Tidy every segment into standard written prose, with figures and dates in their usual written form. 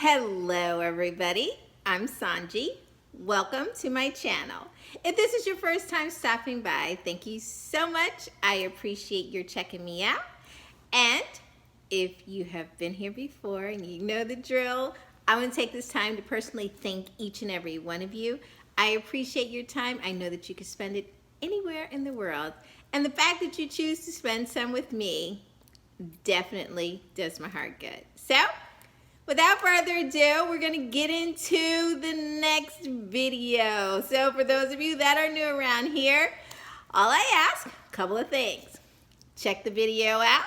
Hello everybody, I'm Sanji. Welcome to my channel. If this is your first time stopping by, thank you so much. I appreciate your checking me out. And if you have been here before and you know the drill, I want to take this time to personally thank each and every one of you. I appreciate your time. I know that you can spend it anywhere in the world. And the fact that you choose to spend some with me definitely does my heart good. So, without further ado, we're going to get into the next video. So for those of you that are new around here, all I ask, a couple of things. Check the video out.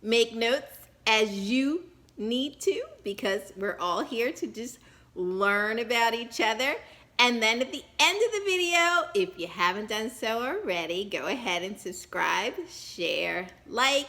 Make notes as you need to, because we're all here to just learn about each other. And then at the end of the video, if you haven't done so already, go ahead and subscribe, share, like,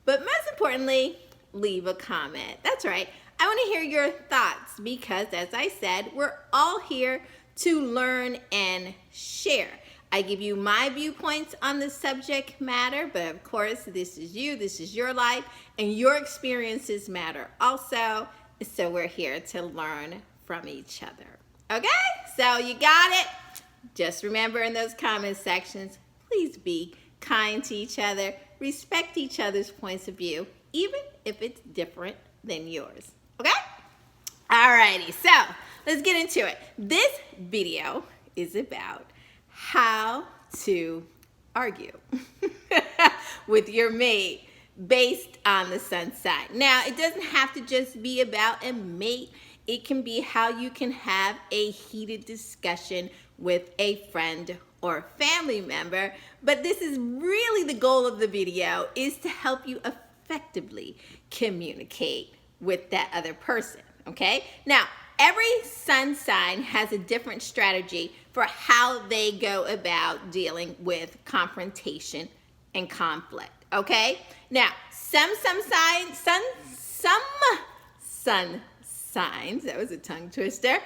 but most importantly, leave a comment. That's right. I want to hear your thoughts because, as I said, we're all here to learn and share. I give you my viewpoints on the subject matter, but of course, this is you, this is your life, and your experiences matter also. So we're here to learn from each other. Okay? So you got it? Just remember in those comment sections, please be kind to each other, respect each other's points of view, even if it's different than yours. Okay? Alrighty, so let's get into it. This video is about how to argue with your mate based on the sun sign. Now, it doesn't have to just be about a mate. It can be how you can have a heated discussion with a friend or family member. But this is really the goal of the video, is to help you effectively communicate with that other person, okay? Now, every sun sign has a different strategy for how they go about dealing with confrontation and conflict, okay? Now, some sun signs, that was a tongue twister,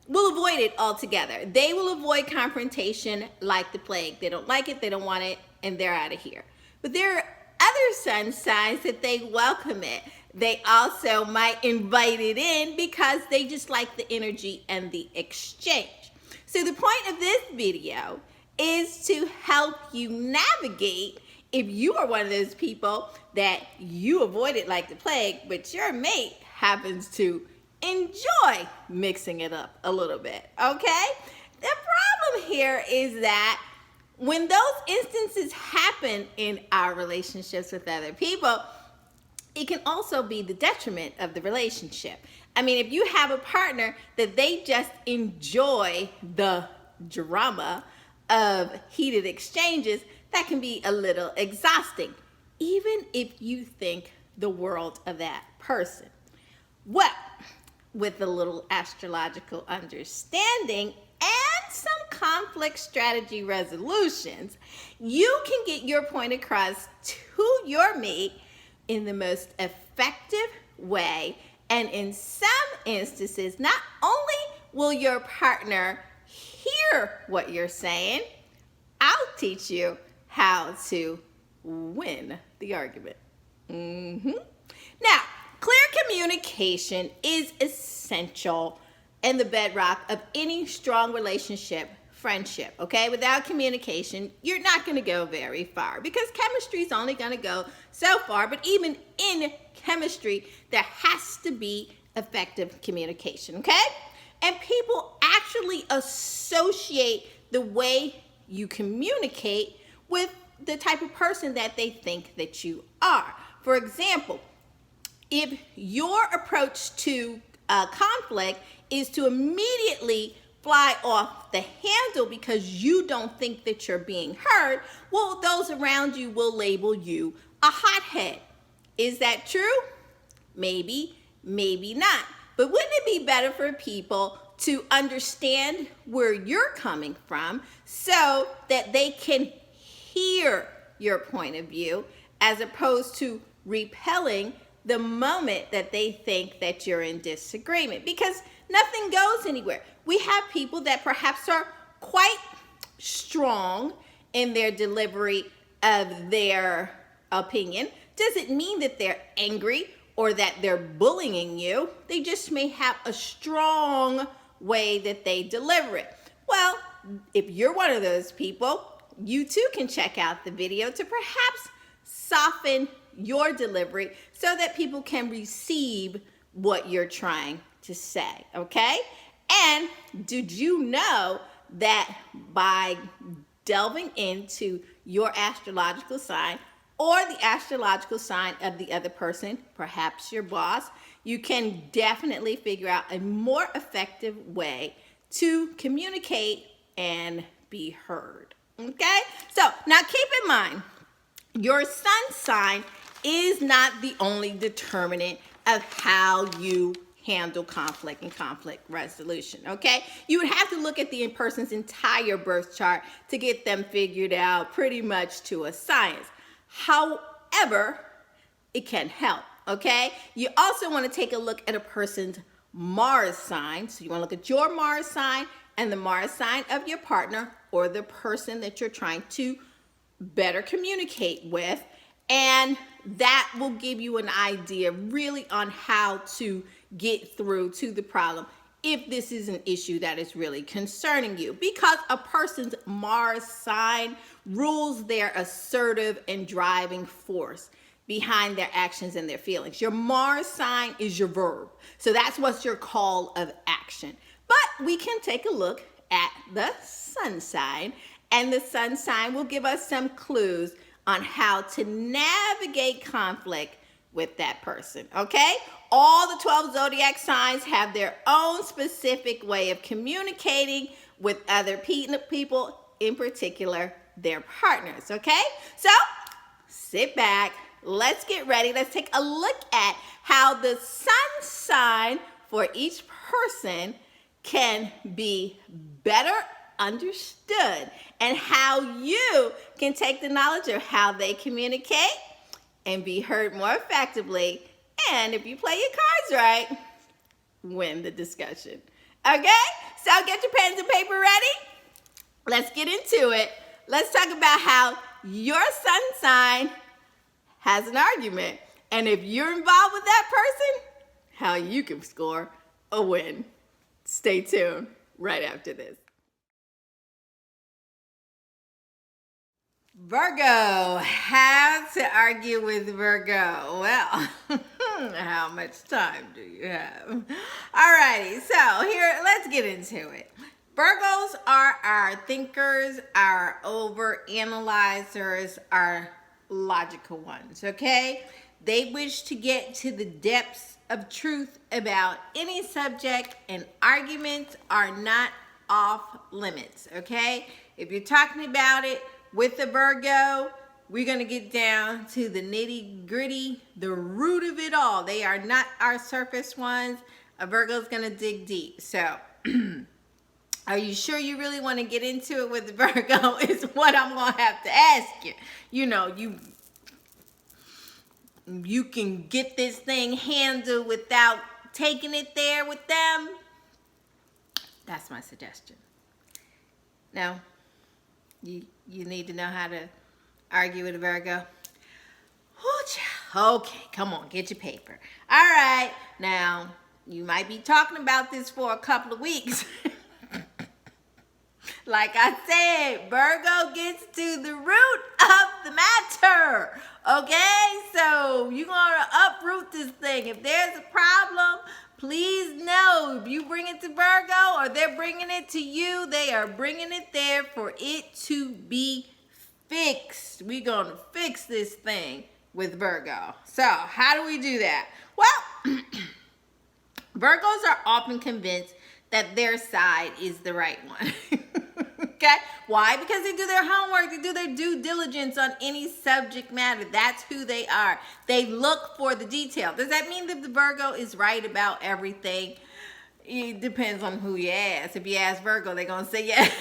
will avoid it altogether. They will avoid confrontation like the plague. They don't like it, they don't want it, and they're out of here. But there are other sun signs that they welcome it. They also might invite it in because they just like the energy and the exchange. So the point of this video is to help you navigate if you are one of those people that you avoid it like the plague, but your mate happens to enjoy mixing it up a little bit, okay? The problem here is that when those instances happen in our relationships with other people, it can also be the detriment of the relationship. I mean, if you have a partner that they just enjoy the drama of heated exchanges, that can be a little exhausting, even if you think the world of that person. Well, with a little astrological understanding and some conflict strategy resolutions, you can get your point across to your mate in the most effective way. And in some instances, not only will your partner hear what you're saying, I'll teach you how to win the argument. Now, clear communication is essential and the bedrock of any strong relationship, friendship, okay? Without communication, you're not going to go very far because chemistry is only going to go so far. But even in chemistry, there has to be effective communication, okay? And people actually associate the way you communicate with the type of person that they think that you are. For example, if your approach to conflict is to immediately fly off the handle because you don't think that you're being heard, well, those around you will label you a hothead. Is that true? Maybe, maybe not. But wouldn't it be better for people to understand where you're coming from so that they can hear your point of view as opposed to repelling the moment that they think that you're in disagreement? Because nothing goes anywhere. We have people that perhaps are quite strong in their delivery of their opinion. Doesn't mean that they're angry or that they're bullying you. They just may have a strong way that they deliver it. Well, if you're one of those people, you too can check out the video to perhaps soften your delivery so that people can receive what you're trying to say, okay? And did you know that by delving into your astrological sign or the astrological sign of the other person, perhaps your boss, you can definitely figure out a more effective way to communicate and be heard, okay? So now keep in mind, your sun sign is not the only determinant of how you handle conflict and conflict resolution, okay? You would have to look at the person's entire birth chart to get them figured out pretty much to a science. However, it can help, okay? You also want to take a look at a person's Mars sign. So you want to look at your Mars sign and the Mars sign of your partner or the person that you're trying to better communicate with, and that will give you an idea really on how to get through to the problem if this is an issue that is really concerning you, because a person's Mars sign rules their assertive and driving force behind their actions and their feelings. Your Mars sign is your verb, so that's what's your call of action. But we can take a look at the sun sign, and the sun sign will give us some clues on how to navigate conflict with that person, okay? All the 12 zodiac signs have their own specific way of communicating with other people, in particular, their partners, okay? So sit back, let's get ready. Let's take a look at how the sun sign for each person can be better understood and how you can take the knowledge of how they communicate and be heard more effectively. And if you play your cards right, win the discussion. Okay? So get your pens and paper ready. Let's get into it. Let's talk about how your sun sign has an argument. And if you're involved with that person, how you can score a win. Stay tuned right after this. Virgo, how to argue with Virgo? Well, how much time do you have? Alrighty, so here, let's get into it. Virgos are our thinkers, our over-analyzers, our logical ones, okay? They wish to get to the depths of truth about any subject, and arguments are not off limits, okay? If you're talking about it with the Virgo, we're going to get down to the nitty-gritty, the root of it all. They are not our surface ones. A Virgo's going to dig deep. So, are you sure you really want to get into it with the Virgo is what I'm going to have to ask you. You know, you can get this thing handled without taking it there with them. That's my suggestion. Now, you need to know how to argue with a Virgo. Okay, come on, get your paper. All right, now, you might be talking about this for a couple of weeks. Like I said, Virgo gets to the root of the matter, okay? So you're going to uproot this thing. If there's a problem, please know if you bring it to Virgo or they're bringing it to you, they are bringing it there for it to be fixed. We're going to fix this thing with Virgo. So how do we do that? Well, Virgos are often convinced that their side is the right one. Okay? Why? Because they do their homework. They do their due diligence on any subject matter. That's who they are. They look for the detail. Does that mean that the Virgo is right about everything? It depends on who you ask. If you ask Virgo, they're going to say yes.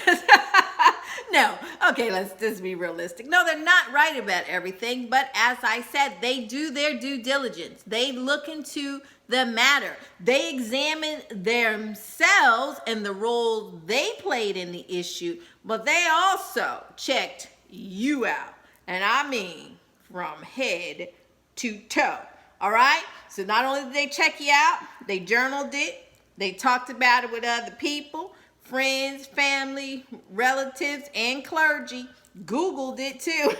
No. Okay, let's just be realistic. No, they're not right about everything. But as I said, they do their due diligence. They look into the matter. They examine themselves and the role they played in the issue, but they also checked you out. And I mean from head to toe. All right? So not only did they check you out, they journaled it. They talked about it with other people, friends, family, relatives, and clergy. Googled it too.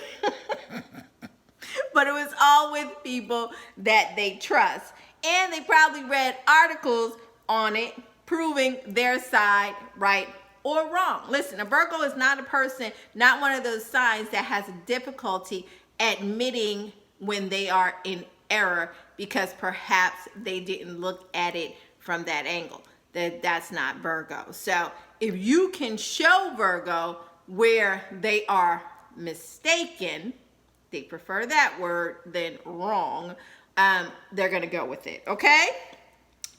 But it was all with people that they trust. And they probably read articles on it proving their side right or wrong. Listen, a Virgo is not a person, not one of those signs that has a difficulty admitting when they are in error because perhaps they didn't look at it from that angle. That's not Virgo. So if you can show Virgo where they are mistaken, they prefer that word than wrong, they're going to go with it, okay?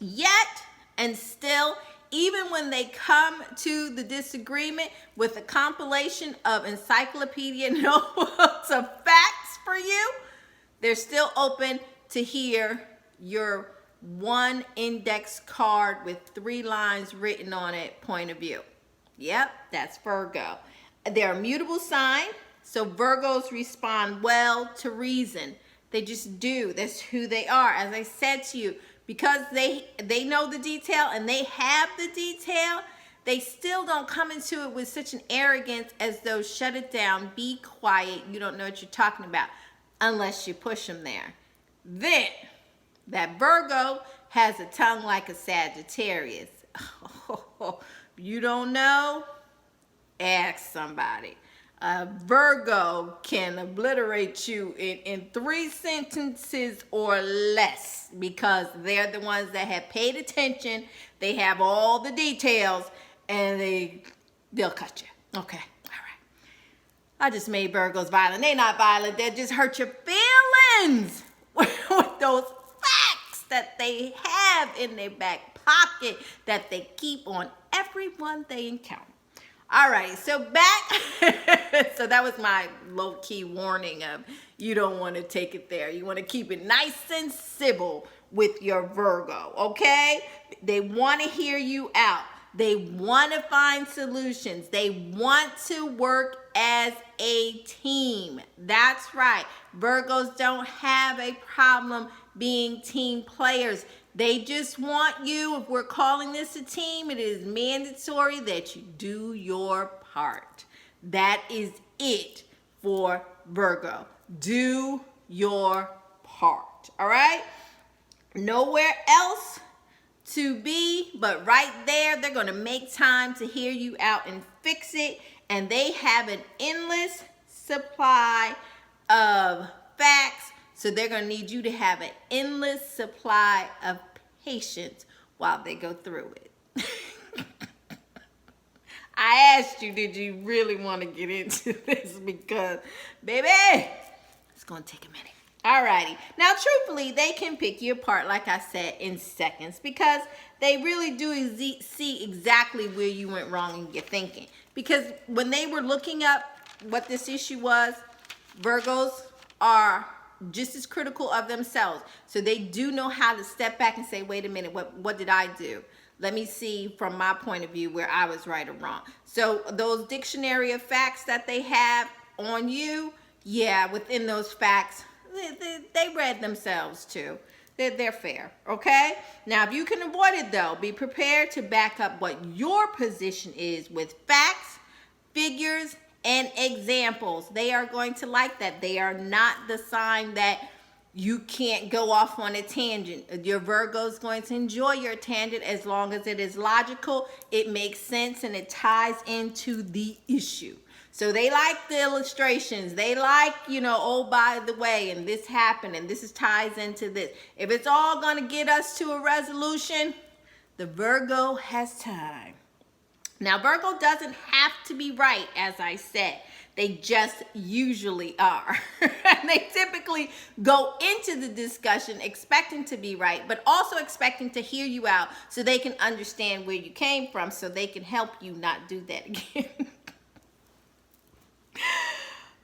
Yet and still, even when they come to the disagreement with a compilation of encyclopedia notebooks of facts for you, they're still open to hear your one index card with 3 lines written on it, point of view. Yep, that's Virgo. They're a mutable sign, so Virgos respond well to reason. They just do. That's who they are. As I said to you, because they know the detail and they have the detail, they still don't come into it with such an arrogance as though shut it down, be quiet, you don't know what you're talking about, unless you push them there. Then, that Virgo has a tongue like a Sagittarius. You don't know? Ask somebody. A Virgo can obliterate you in 3 sentences or less because they're the ones that have paid attention. They have all the details and they'll cut you. Okay, all right. I just made Virgos violent. They're not violent. They just hurt your feelings with those facts that they have in their back pocket that they keep on everyone they encounter. All right, so back, so that was my low-key warning of you don't want to take it there. You want to keep it nice and civil with your Virgo, okay? They want to hear you out. They want to find solutions. They want to work as a team. That's right. Virgos don't have a problem being team players. They just want you, if we're calling this a team, it is mandatory that you do your part. That is it for Virgo. Do your part, all right? Nowhere else to be, but right there, they're going to make time to hear you out and fix it. And they have an endless supply of facts. So they're going to need you to have an endless supply of patience while they go through it. I asked you, did you really want to get into this? Because, baby, it's going to take a minute. Alrighty. Now, truthfully, they can pick you apart, like I said, in seconds because they really do see exactly where you went wrong in your thinking. Because when they were looking up what this issue was, Virgos are just as critical of themselves. So they do know how to step back and say, wait a minute, what did I do? Let me see from my point of view where I was right or wrong. So those dictionary of facts that they have on you, yeah, within those facts, they read themselves too. They're fair, okay? Now, if you can avoid it though, be prepared to back up what your position is with facts, figures, and examples. They are going to like that. They are not the sign that you can't go off on a tangent. Your Virgo is going to enjoy your tangent as long as it is logical, it makes sense, and it ties into the issue. So they like the illustrations. They like, oh, by the way, and this happened, and this ties into this. If it's all going to get us to a resolution, the Virgo has time. Now, Virgo doesn't have to be right, as I said. They just usually are. And they typically go into the discussion expecting to be right, but also expecting to hear you out so they can understand where you came from so they can help you not do that again.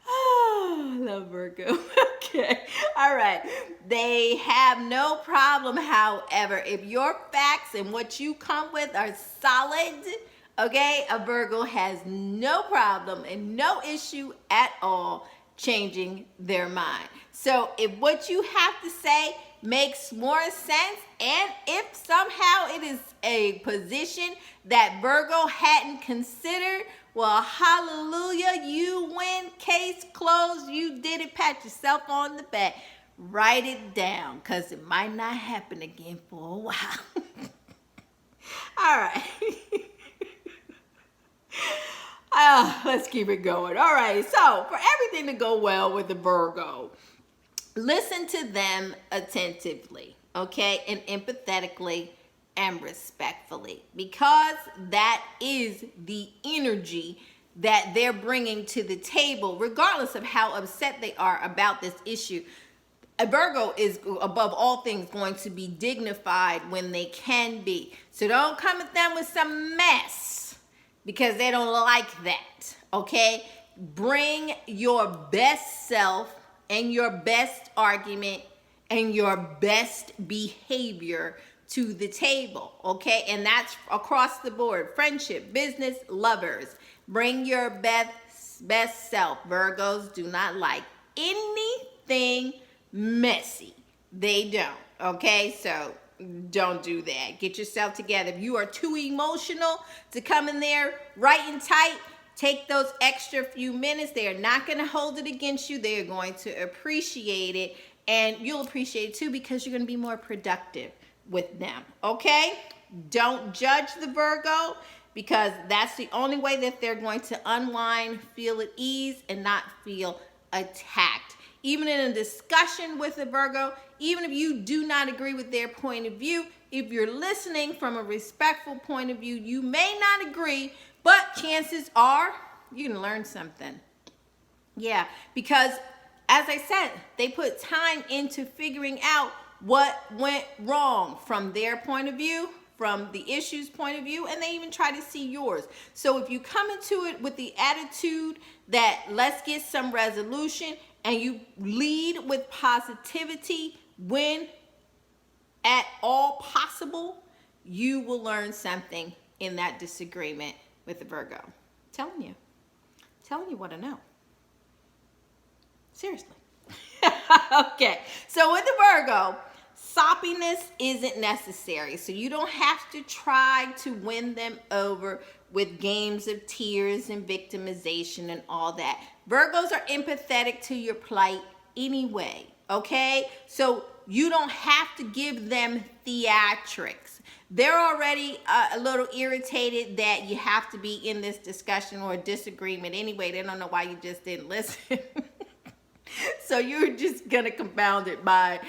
Oh, I love Virgo. Okay. All right. They have no problem, however, if your facts and what you come with are solid. Okay, a Virgo has no problem and no issue at all changing their mind. So if what you have to say makes more sense, and if somehow it is a position that Virgo hadn't considered, well, hallelujah, you win, case closed, you did it, pat yourself on the back. Write it down, because it might not happen again for a while. All right. Let's keep it going. All right, so for everything to go well with the Virgo, listen to them attentively, okay, and empathetically and respectfully, because that is the energy that they're bringing to the table, regardless of how upset they are about this issue. A Virgo is, above all things, going to be dignified when they can be. So don't come at them with some mess, because they don't like that, okay? Bring your best self and your best argument and your best behavior to the table, okay? And that's across the board. Friendship, business, lovers. Bring your best self. Virgos do not like anything messy. They don't, okay? So don't do that. Get yourself together. If you are too emotional to come in there right and tight, take those extra few minutes. They are not going to hold it against you. They are going to appreciate it, and you'll appreciate it too, because you're going to be more productive with them, okay? Don't judge the Virgo, because that's the only way that they're going to unwind, feel at ease, and not feel attacked. Even in a discussion with a Virgo, even if you do not agree with their point of view, if you're listening from a respectful point of view, you may not agree, but chances are you're going to learn something. Yeah, because as I said, they put time into figuring out what went wrong from their point of view, from the issue's point of view, and they even try to see yours. So if you come into it with the attitude that let's get some resolution, and you lead with positivity when at all possible, you will learn something in that disagreement with the Virgo. Telling you what I know. Seriously. Okay, so with the Virgo, soppiness isn't necessary. So you don't have to try to win them over with games of tears and victimization and all that. Virgos are empathetic to your plight anyway, okay? So you don't have to give them theatrics. They're already a little irritated that you have to be in this discussion or disagreement anyway. They don't know why you just didn't listen. So you're just going to compound it by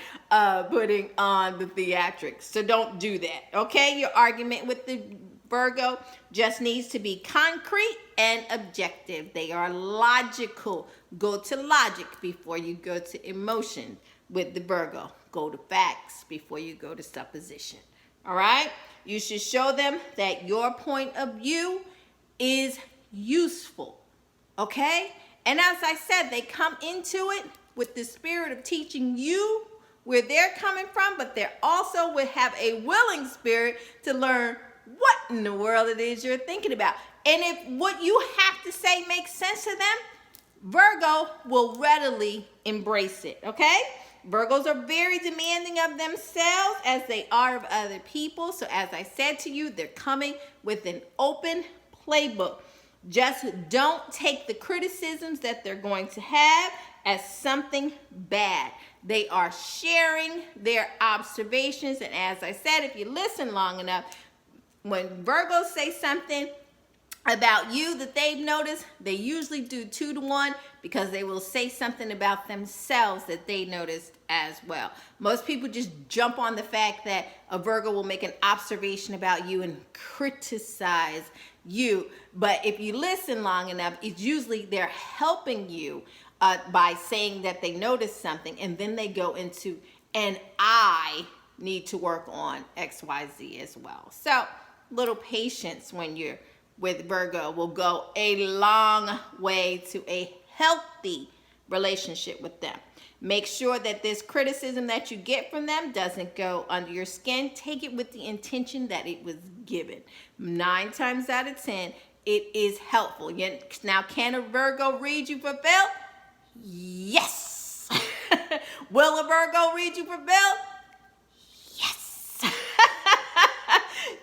putting on the theatrics. So don't do that, okay? Your argument with the Virgo just needs to be concrete and objective. They are logical. Go to logic before you go to emotion with the Virgo. Go to facts before you go to supposition. All right? You should show them that your point of view is useful. Okay? And as I said, they come into it with the spirit of teaching you where they're coming from, but they also will have a willing spirit to learn what in the world it is you're thinking about. And if what you have to say makes sense to them, Virgo will readily embrace it, okay? Virgos are very demanding of themselves as they are of other people. So as I said to you, they're coming with an open playbook. Just don't take the criticisms that they're going to have as something bad. They are sharing their observations. And as I said, if you listen long enough, when Virgos say something about you that they've noticed, they usually do 2 to 1, because they will say something about themselves that they noticed as well. Most people just jump on the fact that a Virgo will make an observation about you and criticize you. But if you listen long enough, it's usually they're helping you by saying that they noticed something, and then they go into, and I need to work on XYZ as well. So little patience when you're with Virgo will go a long way to a healthy relationship with them. Make sure that this criticism that you get from them doesn't go under your skin. Take it with the intention that it was given. 9 times out of 10, it is helpful. Now, can a Virgo read you for Bill? Yes. Will a Virgo read you for Bill?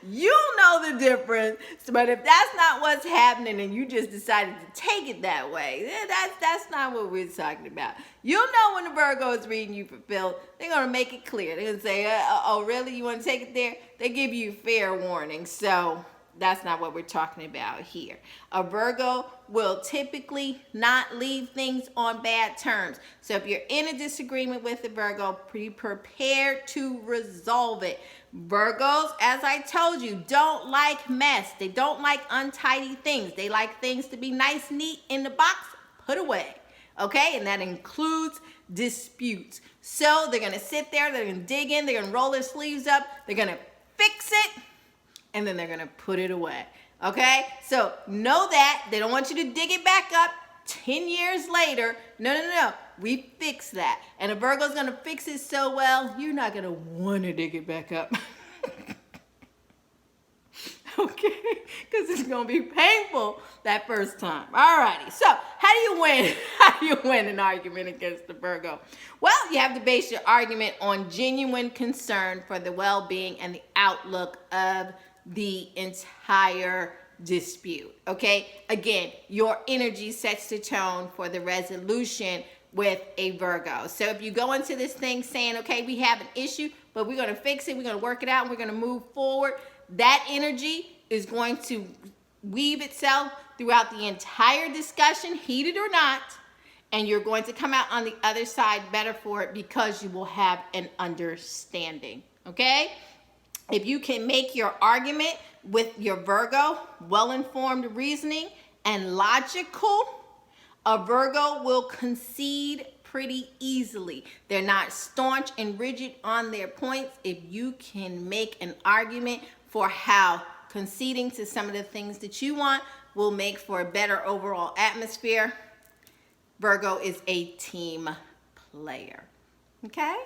You'll know the difference. But if that's not what's happening and you just decided to take it that way, then that's not what we're talking about. You'll know when the Virgo is reading you fulfilled. They're going to make it clear. They're going to say, oh, really? You want to take it there? They give you fair warning. So that's not what we're talking about here. A Virgo will typically not leave things on bad terms. So if you're in a disagreement with a Virgo, be prepared to resolve it. Virgos, as I told you, don't like mess. They don't like untidy things. They like things to be nice, neat, in the box, put away. Okay? And that includes disputes. So they're going to sit there, they're going to dig in, they're going to roll their sleeves up, they're going to fix it, and then they're going to put it away. Okay? So know that. They don't want you to dig it back up 10 years later. No. We fix that. And a Virgo's going to fix it so well, you're not going to want to dig it back up. Okay? Because it's going to be painful that first time. Alrighty. So how do you win? How do you win an argument against the Virgo? Well, you have to base your argument on genuine concern for the well-being and the outlook of the entire dispute. Okay? Again, your energy sets the tone for the resolution with a Virgo. So if you go into this thing saying, okay, we have an issue, but we're going to fix it, we're going to work it out, and we're going to move forward, that energy is going to weave itself throughout the entire discussion, heated or not, and you're going to come out on the other side better for it because you will have an understanding. Okay? If you can make your argument with your Virgo well-informed reasoning and logical, a Virgo will concede pretty easily. They're not staunch and rigid on their points. If you can make an argument for how conceding to some of the things that you want will make for a better overall atmosphere, Virgo is a team player. Okay?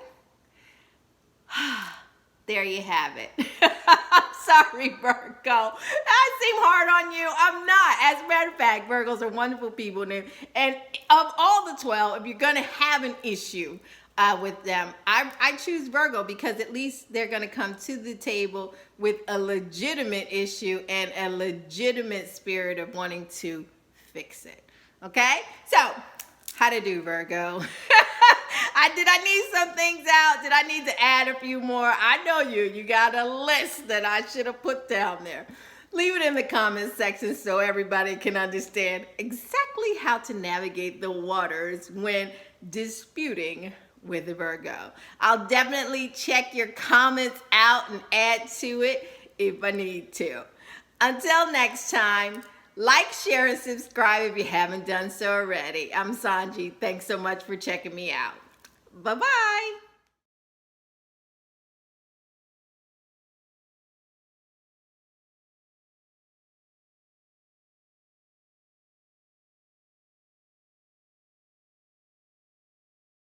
There you have it. I'm sorry, Virgo. I seem hard on you. I'm not. As a matter of fact, Virgos are wonderful people. And of all the 12, if you're going to have an issue with them, I choose Virgo because at least they're going to come to the table with a legitimate issue and a legitimate spirit of wanting to fix it. Okay? So, how to do, Virgo? Did I need some things out? Did I need to add a few more? I know you got a list that I should have put down there. Leave it in the comments section so everybody can understand exactly how to navigate the waters when disputing with a Virgo. I'll definitely check your comments out and add to it if I need to. Until next time, like, share, and subscribe if you haven't done so already. I'm Sanji. Thanks so much for checking me out. Bye-bye.